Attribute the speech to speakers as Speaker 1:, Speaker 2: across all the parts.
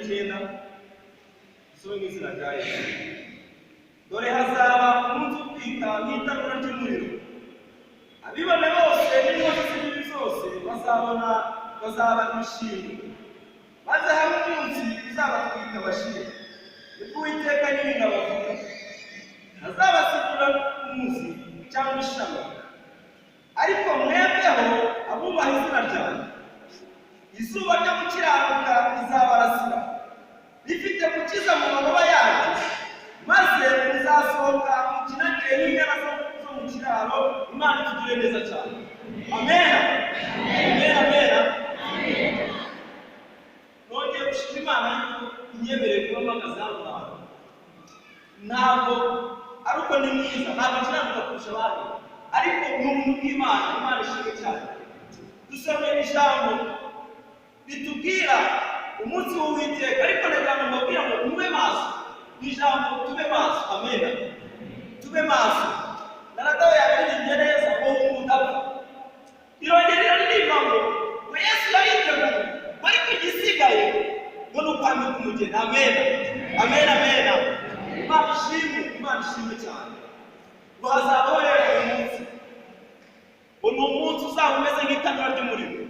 Speaker 1: n'icyenda isome mu izina rya Yesu. Dore hazaba umunsi utwika nk'itanura ry'umuriro, abibone bose n'inkozi z'ibibi zose bazaba ibishimwe, maze hari umunsi uzabatwika bashire, nibwo Uwiteka Nyiringabo avuga. Ntazabasigura umuzi cyangwa ishami, ariko mwebweho abubaha izina ryanjye, izuba ryo gukiranuka rizabarasira rifite gukiza mu mababa yaryo, maze muzasohoka mukinagire n'inyana zo mu kiraro. Imana itugire neza cyane. Amena, amena, amena. Nongeye gushima Imana yuko inyemereye kubahamagaza hano hantu. Ntabwo ari uko ni mwiza, ntabwo kiranuka kurusha abandi, ariko ni ubuntu bw'Imana. Imana ishimwe cyane. Dusome ijambo ritubwira umunsi w'Uwiteka, ariko ndagira ngo mbabwire ngo mube maso. Ni ijambo tube maso. Amena, tube maso. Naradawe yaririmbye neza ngo udapfa, irongera iraririmba ngo Yesu yariteguye, ariko igisigaye ngo ni ukwambika umugeni. Amena, amena, amena. Imana ishimwe, Imana ishimwe cyane. Ngo hazabaho rero uyu munsi, ngo ni umunsi uzaba umeze nk'itanura ry'umuriro,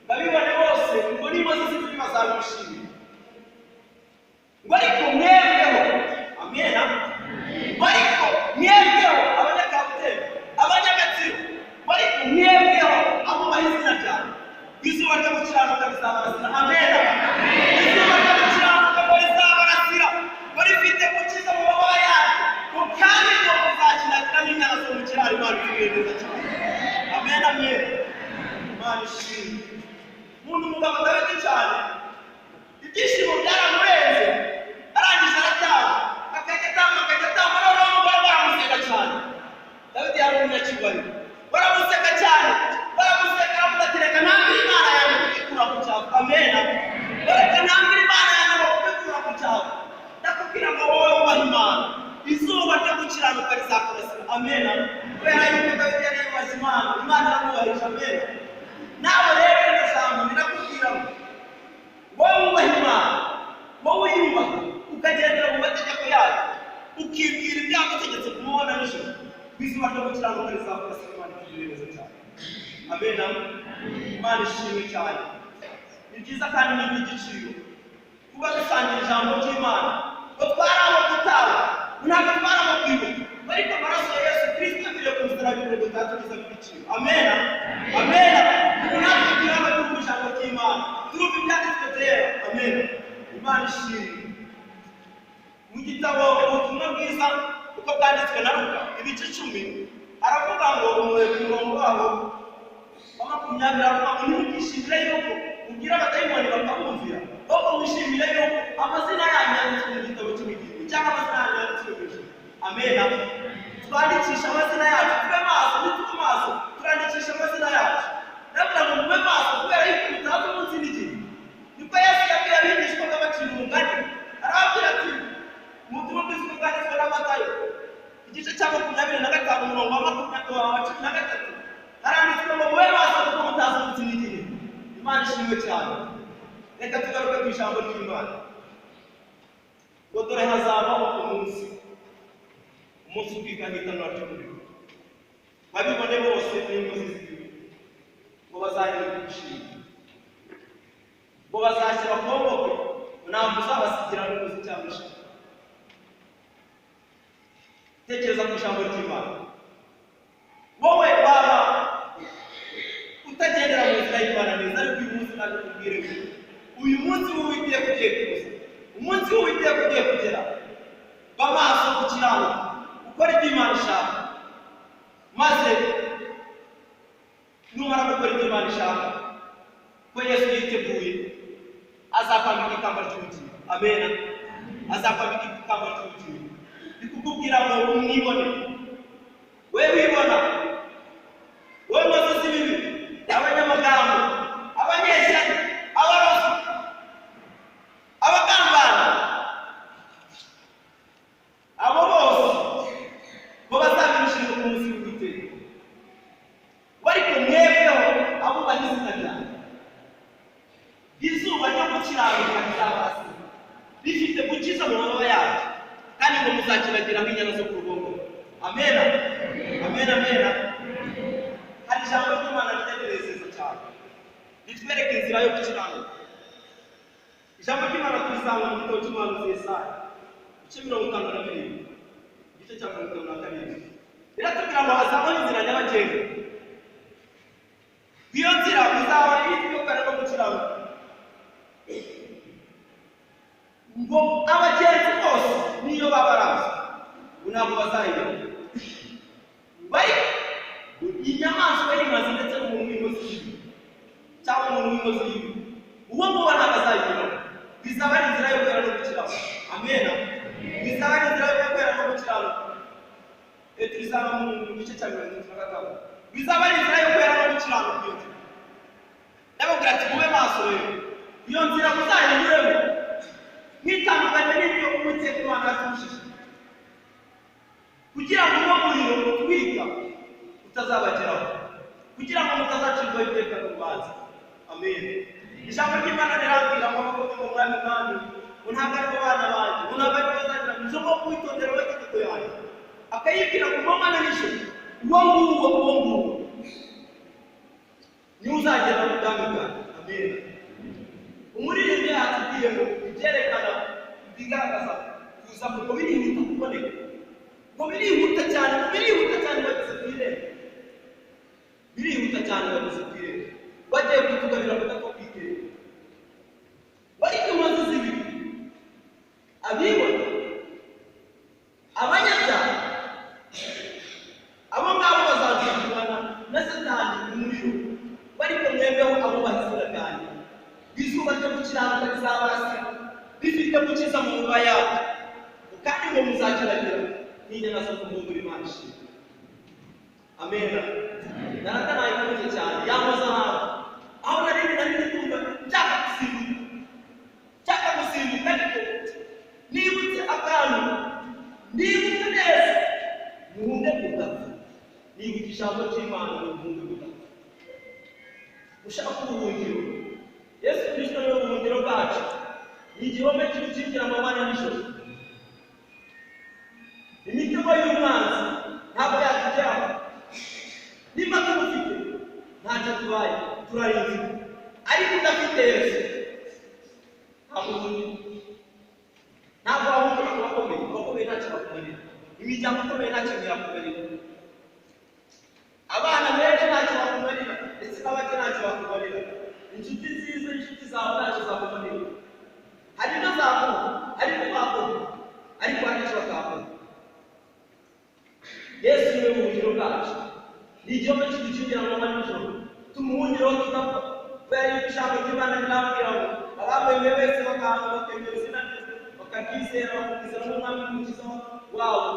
Speaker 1: babibone bose ngo n'inkozi z'ibibi bazabishimira. Ngo ariko mwebweho, amena, ngo ariko mwebweho abanyakabuteri, abanyagatsiro, ngo ariko mwebweho abubaha izina ryanjye, izuba ryo gukiranuka rizabarasira. Amena, izuba ryo gukiranuka ngo rizabarasira, ngo rifite gukiza mu mababa yaryo, ngo kandi ngo muzakinagira n'inyana zo mu kiraro. Imana itugire neza cyane. Amena, amena. Imana ishimwe. Umuntu umugabo Dawidi cyane, ibyishimo byaramurenze, arangije arataha, akajya atama, noneho umugore baramuseka cyane. Dawidi yari umunyacyubahiro, baramuseka cyane, baramuseka baramudatereka, ntambira Imana yawe kubikura ku cyavu. Amena, bareka ntambira Imana yawe kubikura ku cyavu. Ndakubwira ngo wowe wubaha Imana, izuba ryo gukiranuka rizakurasira. Amena, kubera yuko Dawidi yari yubaha Imana, Imana yaramwubahije. Amena. Nawe rero ino jambo ndakubwira ngo wowe wubaha Imana, wowe uyubaha, ukagendera mu mategeko yayo, ukibwira ibyagutegetse kumubona nijoro, izuba ryo gukiranuka rizakurasira. Imana itugire neza cyane. Amena, Imana ishimwe cyane. Ni byiza kandi ni iby'igiciro kuba dusangira ijambo ry'Imana, ngo twarabo gutaha, ntabwo twarabo kwibuka, ariko amaraso ya Yesu Kristo akwiriye ku musaraba ibirego byatugize agaciro. Amena, amena. Natwe turaba tuvuga ijambo ry'Imana, turuva ibyanditswe byera. Amena, Imana ishimwe. Mu gitabo ubutumwa bwiza uko bwanditswe na Luka ibice 10 aravuga ngo umurongo waho wa 20 aravuga ngo ntimukishimire yuko mugira abadayimoni bakabumvira, ahubwo mwishimire yuko amazina yanyu yanditswe mu gitabo cy'ubugingo, cyangwa amazina yanyu yanditswe mu ijuru. Amena. Twandikisha amazina yacu, tube maso, ntitube maso, turandikisha amazina yacu. Ndavuga ngo mube maso kubera yuko mutazi umunsi n'igihe. Niko Yesu yabwiye abigishwa ngo bacira umugani, arababwira ati mu butumwa bwiza uko bwanditswe na Matayo igice cya 25 umurongo wa 13 haranditswe ngo mube maso kuko mutazi umunsi n'igihe. Imana ishimwe cyane. Reka tugaruke ku ijambo ry'Imana. Ngo dore hazabaho umunsi utwika nk'itanura ry'umuriro, babibone bose n'inkozi z'ibibi, ngo bazagire gushima, ngo bazashyira akaboko, ngo ntabwo uzabasigira n'umuzi cyangwa ishami. Tekereza ku ijambo ry'Imana. Wowe waba utagendera mu nzira y'Imana neza, ariko uyu munsi ntabwo ukubwire ngo uyu munsi w'Uwiteka ugiye kuza, umunsi w'Uwiteka ugiye kugera. Ba maso gukiranuka, ukora ibyo Imana ishaka, maze numara gukora ibyo Imana ishaka, ko Yesu yiteguye azakwambika ikamba ry'ubugingo. Amena, azakwambika ikamba ry'ubugingo. Ndikukubwira ngo umwibone, we wibona, we nkozi z'ibibi, abanyamagambo, abanyeshyari, abarozi, abagambana, abo bose ngo bazabishimira ku munsi w'Uwiteka. Ariko mwebweho abubaha izina ryanjye, izuba ryo gukiranuka rizabarasira, muzakiragira nk'inyana zo ku rubombo. Amena, amena, amena. Hari ijambo ry'Imana ritegerezeza cyane ritwereka inzira yo gukiranuka. Ijambo ry'Imana turisanga mu gitabo cy'umuhanuzi Yesaya ibice 52 igice cya 52. Biratubwira ngo hazabaho inzira nyabagendwa. Iyo nzira izaba itwikana no gukiranuka. Ngo abagenzi bose niyo babaraza ntabwo bazayibona. Bari inyamaswa y'inkazi ndetse n'umuntu w'inkozi y'ibibi cyangwa umuntu w'inkozi y'ibibi, uwo nguwo ntabwo azayibona. Bizaba ari inzira yo kwera no gukiranuka. Amena. Bizaba ari inzira yo kwera no gukiranuka. Turisanga mu gice cya 55. Bizaba ari inzira yo kwera no gukiranuka. Ndababwira ati mube maso rero, iyo nzira muzayinyuremo mwitandukanye n'ibyo Uwiteka Imana yatushije, kugira ngo uwo muriro utwika utazabageraho, kugira ngo mutazacirwaho iteka n'urubanza. Amen. Ijambo ry'Imana rirambwira ngo abavuga ngo mwami mwami, ngo ntabwo ari bo bana banjye, ngo ntabwo ari bo bazagira mu isoko kwitondera amategeko yanjye, akayibwira ku manywa na nijoro, uwo nguwo niwe uzagera mu bwami bwanjye. Amen. Umuririmbyi yatubwiye ngo ibyerekana bigaragaza kuza ngo birihuta kuboneka, ngo birihuta cyane bageze ku irembo, birihuta cyane bageze ku irembo, bagiye kutugarira kudatwa kw'irembo. Bari inkozi z'ibibi, abibona, abanyabyaha, abo ngabo bazazirikana na Satani umuriro, bari kumwembeho abo bahizura cyane. Izuba ryo gukiranuka rizabarasa rifite gukiza mu mva yabo, kandi ngo muzakiragira n'inyana zo ku rubombo Imana ishimwe. Amena. Narata nayikunze cyane yamaze aho nari kumva nshaka gusimbuka ariko nibutse akantu, nibutse neza muhunde gutapfa, nibutse ijambo ry'Imana muhunde gutapfa. Ushaka ubuhungiro, Yesu Kristo niwe buhungiro bwacu, ni igihome kidukingira amanywa na nijoro. Imitego y'umwanzi ntabwo yatugeraho, niba tumufite ntacyo tubaye, turarinze. Ariko udafite Yesu ntabwo wahungura ku bakomeye ntacyo bakumarira, imiryango ikomeye ntacyo yakumarira, abana benshi ntacyo bakumarira, ndetse n'abake ntacyo bakumarira, inshuti nziza, inshuti zawe ntacyo zakumarira. Hari ibyo zakora ariko bakora, ariko hari icyo batakora. Yesu niwe buhungiro bwacu, ni igihome kidukingira amanywa na nijoro, tumuhungireho tudapfa. Kubera yuko ijambo ry'Imana rinambwira ngo abamwemeye wese bakemera izina rye, bakaryizera, bakumvizera n'umwami n'umukiza wabo,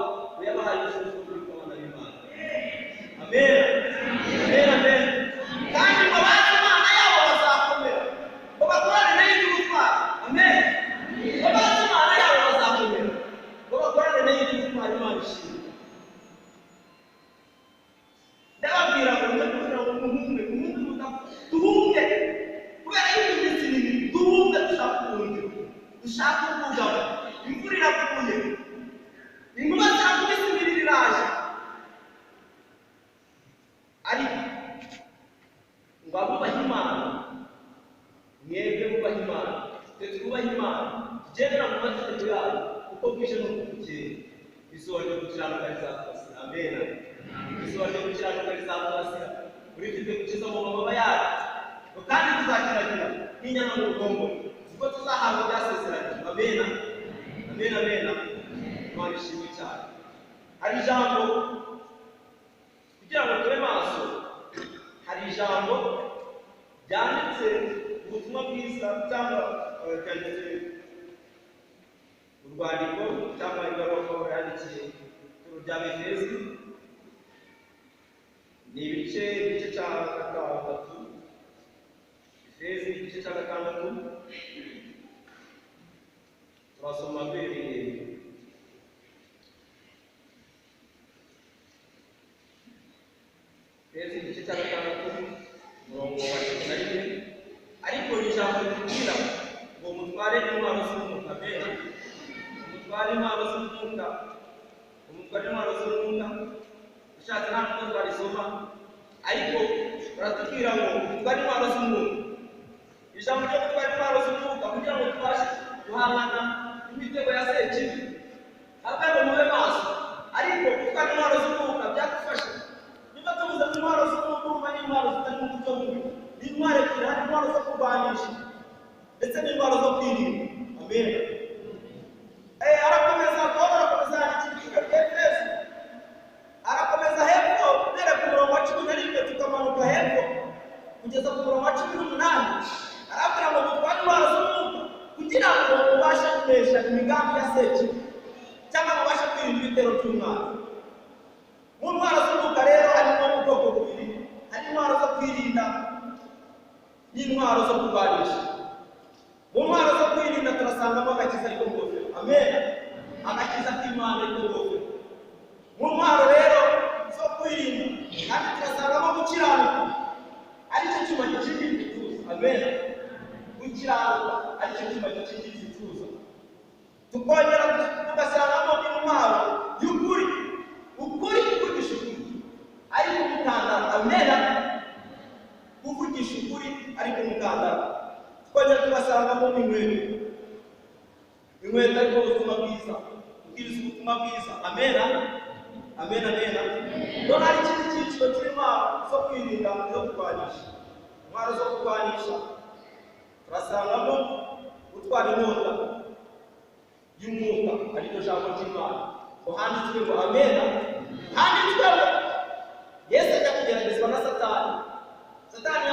Speaker 1: yabahaye ubushobozi bwo kubika abana b'Imana. Amen. Amen, amen. Kandi ngo abazi Imana yabo bazakomera, ngo bakorane nayo iby'ubutwari. Amen. Ngo abazi Imana yabo bazakomera, ngo bakorane nayo iby'ubutwari. Imana ishimwe. Ndababwira ngo njye kugira ngo muhunge duhunge, kubera yuko iminsi ni mibi, duhunge dushaka ubuhungiro, dushaka ubwugamo. Imvura iraguye, inkuba zirakubise, imiriro iraje, ariko ngo abubahe Imana, mwebwe bubahe Imana, twe twubahe Imana, tugendera mu mategeko yayo, kuko bwije n'uko bukeye, izuba ryo gukiranuka rizatubasira. Amen. Izuba ryo gukiranuka rizatubasira, urifite gukiza mu mababa yayo, kandi tuzakiragira nk'inyana mu rugombo, kuko tuzahabwa ibyasezeranyijwe. Amen. Amen, amen. Imana ishimwe cyane. Hari ijambo kugira ngo tube maso, hari ijambo ryanditse ubutumwa bwiza cyangwa ryanditse urwandiko cyangwa ibaruwa Pawulo yandikiye ituro rya Efeso. Ni igice cya 6, Efeso igice cya 6, turasoma duhereye Efeso igice cya 6 umurongo wa 11. Ariko ijambo ritubwira ngo mutware intwaro z'umwuka. Amen. Mutware intwaro z'umwuka umutware intwaro z'umwuka ushatse nta n'uko twarisoma ariko baratubwira ngo umutware intwaro z'umwuka ijambo ryo gutwara intwaro z'umwuka kugira ngo tubashe guhangana n'imitego ya sekibi ahubwo ngo mube maso ariko gutwara intwaro z'umwuka byadufasha niba tubuze intwaro z'umwuka urumva n'intwaro zitari mu buryo bubi n'intwaro ebyiri hari intwaro zo kurwanisha ndetse n'intwaro zo kwirinda amen arakomeza Pawulo arakomeza yandikira Efeso arakomeza hepfo uhereye ku murongo wa 11 tukamanuka hepfo kugeza ku murongo wa 18 arabwira ngo dutware intwaro z'umwuka kugira ngo ubashe kunesha imigambi ya sekibi cyangwa mubashe kwirinda ibitero by'umwanzi. Mu ntwaro z'umwuka rero harimo ubwoko bubiri, hari intwaro zo kwirinda n'intwaro zo kurwanisha. Mu ntwaro zo kwirinda turasangamo agakiza ariko ngofero, amen, agakiza k'Imana ariko ngofero. Mu ntwaro rero zo kwirinda kandi turasangamo gukiranuka aricyo cyuma gikingira igituza, amen, gukiranuka aricyo cyuma gikingira igituza. Tukongera tugasangamo intwaro y'ukuri, ukuri kuvugisha ukuri ariko umukandara, amen, kuvugisha ukuri ariko umukandara. Tukongera tugasangamo inkweto ariko ubuzima bwiza, ubwiriza ubutumwa bwiza, amen, amen, amen. None hari ikindi cyiciro cy'intwaro zo kwirinda zo kurwanisha. Intwaro zo kurwanisha turasangamo gutwara inkota y'umwuka ariko jambo ry'Imana ngo handitswe ngo amen, handitswe ngo Yesu ajya kugeragezwa na Satani. Satani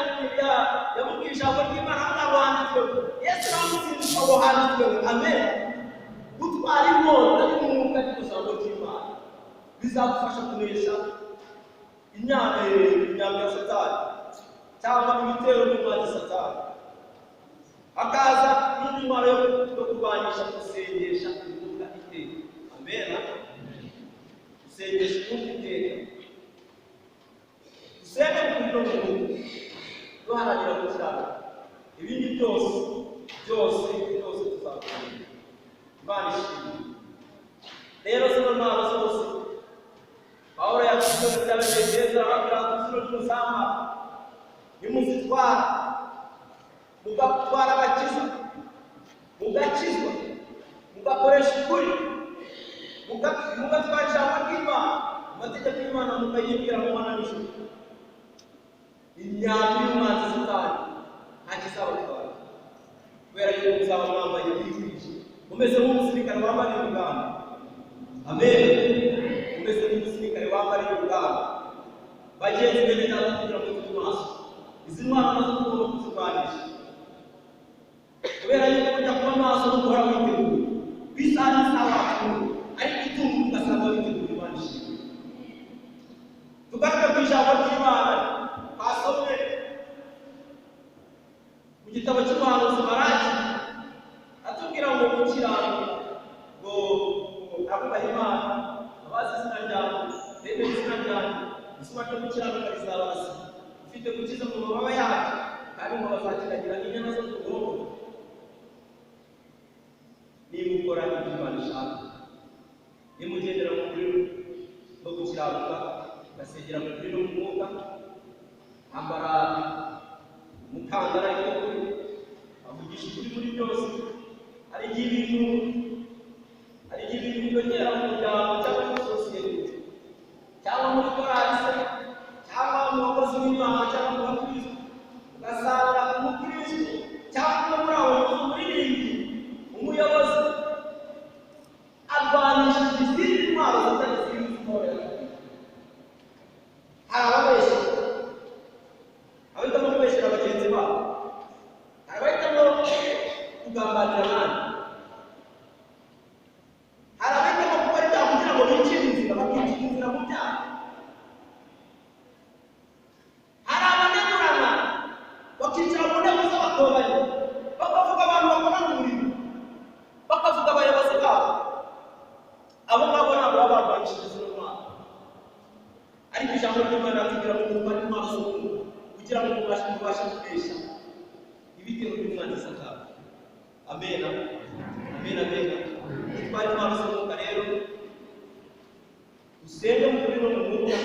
Speaker 1: yamubwiye ijambo ry'Imana ntabwo handitswe ngo Yesu aramutsindisha ngo handitswe ngo amen. Gutwara inkota y'umwuka ariko jambo ry'Imana bizagufasha kunesha imyambi ya Satani cyangwa ibitero by'umwanzi Satani. Akaza n'indi ntwaro yo kurwanisha gusengesha imbuga iteka, amen, gusengesha imbuga iteka, dusenge mu buryo bw'umwuka duharanira gukiranuka. Ibindi byose tuzakora. Imana ishimwe. Rero zino ntwaro zose Pawulo yavuze mu cyabageze ababwira ngo zino n'umuzama nimuzitwara mugatwara agakiza, mugakizwa, mugakoresha ukuri, mugatwara ijambo ry'Imana, amategeko y'Imana mukayibwira mu mana n'ijuru. Imyambi y'umwanzi Satani nta kizabatwara kubera yuko muzaba mwambaye bikwije, mumeze nk'umusirikare wambariye urugamba, amen, mumeze nk'umusirikare wambariye urugamba. Bagenzi bene data kugira ngo tube maso, izi ntwaro nazo tugomba kuzirwanisha kubera yuko kujya kuba maso no guhora witeguye bisa n'isaha ariko itungo ugasanga witeguye. Imana ishimwe. Tugaruke ku ijambo ry'Imana twasomye mu gitabo cy'umuhanuzi Maraki atubwira ngo gukiranuka, ngo abubaha Imana, abazi izina ryawe, bemera izina ryawe, izuba ryo gukiranuka rizabasa, ufite gukiza mu mababa yacu kandi ngo bazakiragira inyana zo ku bwonko. Niba ukora ibyo Imana ishaka, nimugendera mu kuri no gukiranuka, ugasengera mu kuri no mu mwuka, ambara umukandara ariko kuri, avugisha ukuri muri byose. Hari igihe ibintu byongera mu muryango cyangwa muri sosiyete cyangwa muri korali se cyangwa mu bakozi b'Imana cyangwa mu bakristo, ugasanga umukristo cyangwa muri abo umuririmbyi, umuyobozi arwanisha izindi ntwaro zitari z'Imana. Hari ababeshya, abahitamo kubeshyera bagenzi babo, hari abahitamo kugambanira abandi, hari abahitamo gukora ibyaha kugira ngo bicire inzira, bakicira inzira mu byaha. Hari abanegurana bakicara mu ntebe z'abakobanyi bakavuga abantu bakorana umurimo, bakavuga abayobozi babo. Abo ngabo ntabwo baba barwanishije izo ntwaro, ariko ijambo ry'Imana ritubwira ngo mutware intwaro z'umwuka kugira ngo mubashe kunesha ibitero by'umwanzi Satani, amen, amen, amen. Mutware intwaro z'umwuka rero dusenge mu kuri no mu mwuka,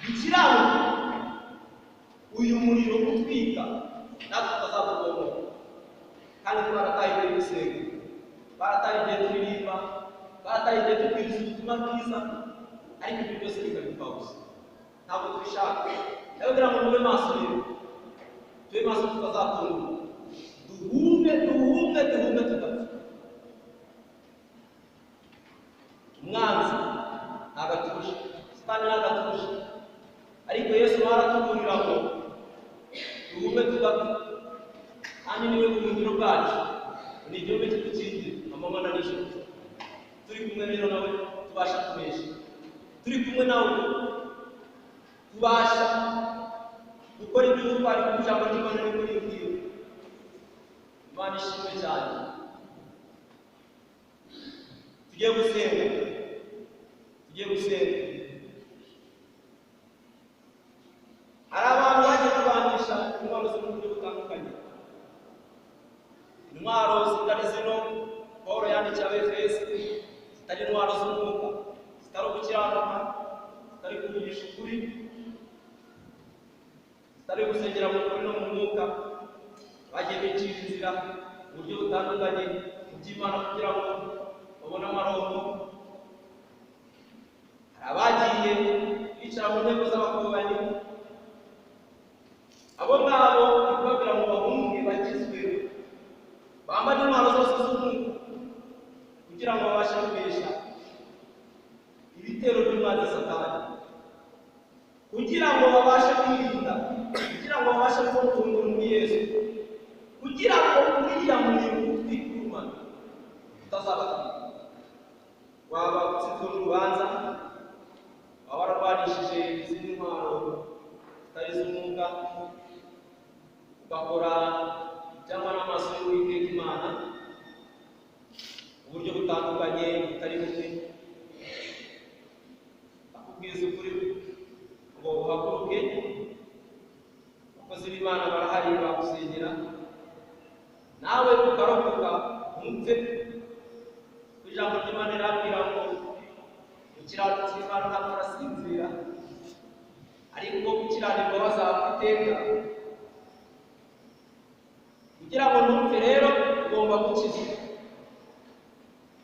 Speaker 1: dukiranuke, uyu muriro utwika natwe tutazawubona. Kandi twarataye igihe dusenga, barataye igihe turirimba, barataye igihe tubwiriza ubutumwa bwiza, ariko ibyo byose bikabipfa gusa, ntabwo tubishaka. Rero kugira ngo mube maso rero, tube maso tutazatungurwa, duhunge tudapfa. Umwanzi ntagatuje, Satani ntagatuje, ariko Yesu aratuburira ngo duhunge tudapfa, kandi niwe buhungiro bwacu, ni igihome kidukingira amanywa na nijoro. Turi kumwe rero nawe tubasha kunesha, turi kumwe nawe tubasha gukora ibyo twari ku ijambo ry'Imana no kuri ibyo. Imana ishimwe cyane. Tugiye gusenga. Hari abantu bagiye kurwanisha intwaro zo mu buryo butandukanye, intwaro zitari zino Pawulo yandikiye Abefeso, zitari intwaro z'umwuka, zitari ugukiranuka, zitari kuvugisha ukuri, zitari gusengera mu kuri no mu mwuka. Bagiye bicira inzira mu buryo butandukanye by'Imana kugira ngo babone amaronko. Hari abagiye bicara mu nteko z'abakobanyi, abo ngabo bakubwira ngo bahunge bakizwe, bambare intwaro zose z'umwuka kugira ngo babashe kunesha ibitero by'umwanzi Satani, kugira ngo babashe kwirinda, kugira ngo babashe kubona ubuhungiro muri Yesu, kugira ngo uriya muriro utwikurumana utazabatwika. Waba utsinzwe mu rubanza, waba wararwanishije izindi ntwaro zitari iz'umwuka, ugakora ibyangwa n'amaso y'Uwiteka Imana uburyo butandukanye butari bumwe, akubwiza ukuri ngo uhaguruke, abakozi b'Imana barahari bagusengera, nawe ukarokoka umupfe. Ijambo ry'Imana rirambwira ngo umukiranutsi w'Imana ntabwo arasinzira, ariko gukiranirwa bazapfa iteka. Kugira ngo ntupfe rero ugomba gukizwa,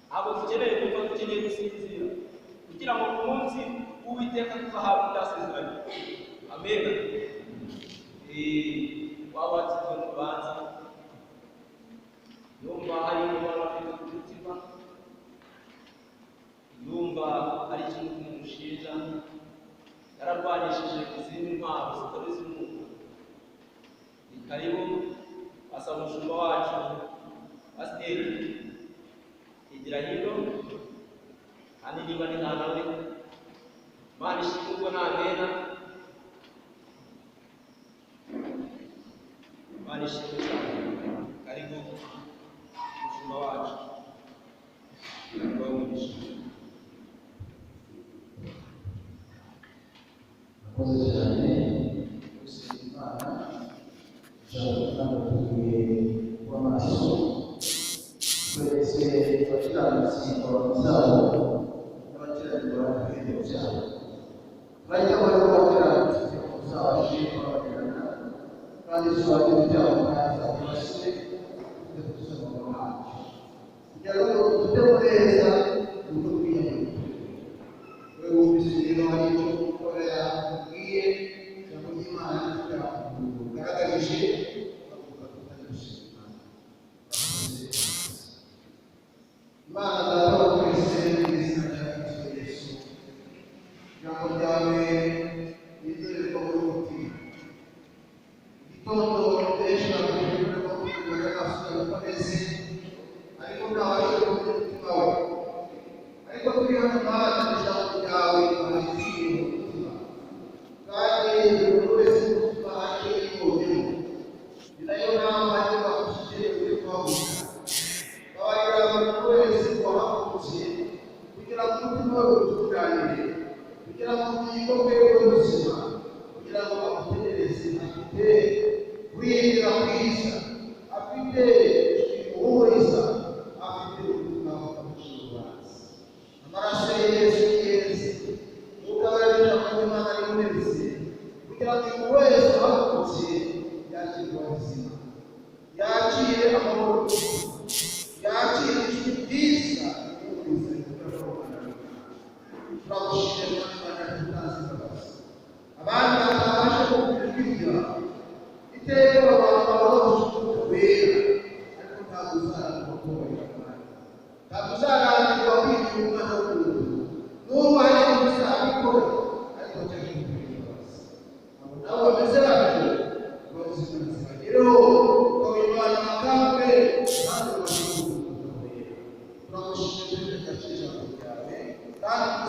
Speaker 1: ntabwo dukeneye kuva, dukeneye gusinzira, kugira ngo ku munsi w'Uwiteka tuzahabwe ibyasezeranye. Amen. Waba watsinzwe mu rubanza, yumva hari umubano afite ku mutima, yumva ari ikintu kimushinja, yararwanishije izindi ntwaro zitari iz'umwuka, ni karibu asa umushumba wacu Pasiteri igira hino, kandi niba ni nta nawe Imana ishimwe ubwo ntamena. Imana ishimwe cyane. Karibu umushumba wacu umugisha.
Speaker 2: Murakoze cyane gusenga Imana, ijambo ry'Imana tugiye kuba maso, twese abakiranutsi abantu zabo n'abakiranirwa n'ibintu byabo, bajya bari abakiranutsi bazaje babagirana, kandi tubaje ibyaha neza tubashe kudusoma mu mahanga, kugira ngo tubeho neza nuko twiyemeye. Wewe wumvise rero hari icyo gukorera ubwiye ijambo ry'Imana kugira ngo ugaragarije bavuga ko utari gushima Imana. Data wa twese mu izina rya Kristo Yesu, ijambo ryawe rizererwa muri mutima. Igitondo benshi bakubwira ko kugira amaso yakomeze, ariko ntabashe kubona umutima we, ariko turi hano Imana, ijambo ryawe riziye mu mutima, kandi buri wese umutima wake yibonyemo, ni nayo nama yo bakushije uri kuhaguruka. Babarira buri wese wahagurutse kugira ngo umutima we utunganire, kugira ngo ubugingo bwe bube buzima, kugira ngo bamutegereze. Afite kwiyemera kwiza, afite guhumuriza, afite ubuzima bw'ubucuruzi. Amaraso ya Yesu ntabwo uzarambirwa kwigira umwana w'umuntu n'ubu hari uzabikora ariko cyane imbabazi abo nabo bameze batyo bavuze ubuzima rero ukabimana amakambe kandi bakiguha turagushimira ijambo ryawe kandi